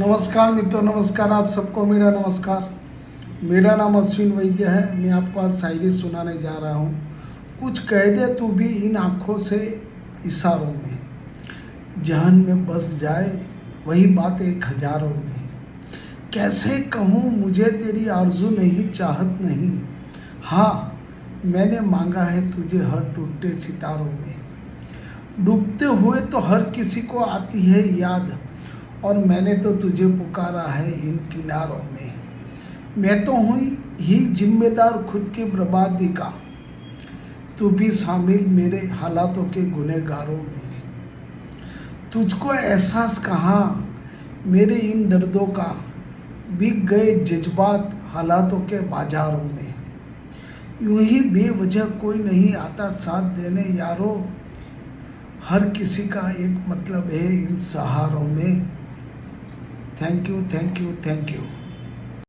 नमस्कार मित्रों, नमस्कार। आप सबको मेरा नमस्कार। मेरा नाम अश्विन वैद्य है। मैं आपको आज शायरी सुनाने जा रहा हूँ। कुछ कह दे तू भी इन आँखों से इशारों में, जहन में बस जाए वही बात एक हजारों में। कैसे कहूँ मुझे तेरी आरज़ू नहीं, चाहत नहीं। हाँ, मैंने मांगा है तुझे हर टूटे सितारों में। डूबते हुए तो हर किसी को आती है याद, और मैंने तो तुझे पुकारा है इन किनारों में। मैं तो हुई ही जिम्मेदार खुद की बर्बादी का, तू भी शामिल मेरे हालातों के गुनहगारों में। तुझको एहसास कहाँ मेरे इन दर्दों का, बिक गए जज्बात हालातों के बाजारों में। यूं ही बेवजह कोई नहीं आता साथ देने यारों, हर किसी का एक मतलब है इन सहारों में। Thank you, thank you, thank you.